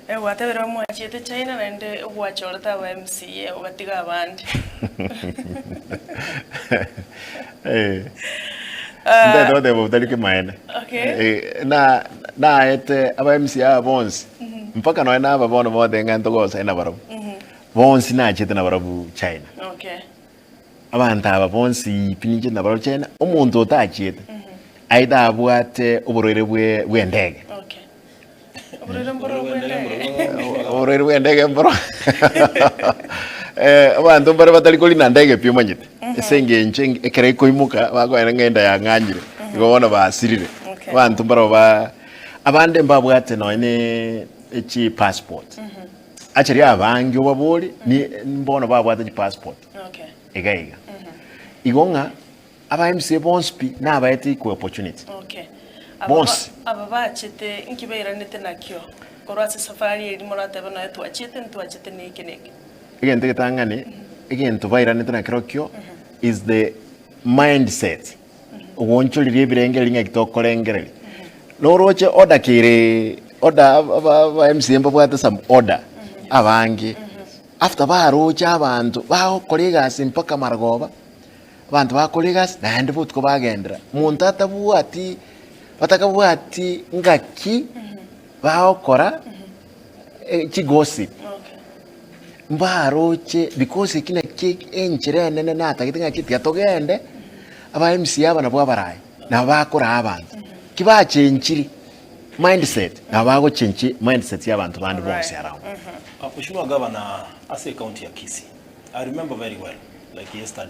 Whatever bwachete China nende bwachorta Aba-MCA ogatiga abandi. Ndio ndio butali maene. Okay. Na ete Aba-MCA bonsi. Mpaka no na babono bode nganto gosa ina barabu. Bonsi na chete na barabu China. Okay. Abantu aba bonsi pininje na barabu China umuntu otachete. Aida bwate oborwaire bwendege. Okay. Oborwaire bwendege mboro. Abantu mbare batali kolina ndege pyo manyite. Esenge nche ekere koimuka bagwa ngenda ya nganyire. Igobona basirire. Abantu mbaro ba abande mbabwate no ine echi passport. Achiri abangi obaboli ni mbona babwate passport. Okay. Egaiga. Igonga Aba-MCA bonspi na abaete equal opportunity. Okay. Bons. Ababachete inkiberanete nakyo. Korwase safari eri morate bana twachete nekeneke. Again teketangane again to vairanete nakyo is the mindset. Ugonchulire birenge linga kitokolengereri. Noroche order kire order Aba-MCA mbabwate some order abangi. After barocha abantu baho colleagues mpaka Margoba. Abantu ba colleagues nande butko bagendera muntu atabwati batakabwati ngaki baokora kigossip mbaroche because kina kick enchire nene natagitinga kiti atogende Aba-MCA abana bwa barayi na bakora abantu kibache enchiri mindset na bago chenchi mindset y'abantu bandi bose around. Mheshimiwa Governor, as a county ya Kisii, I remember very well like yesterday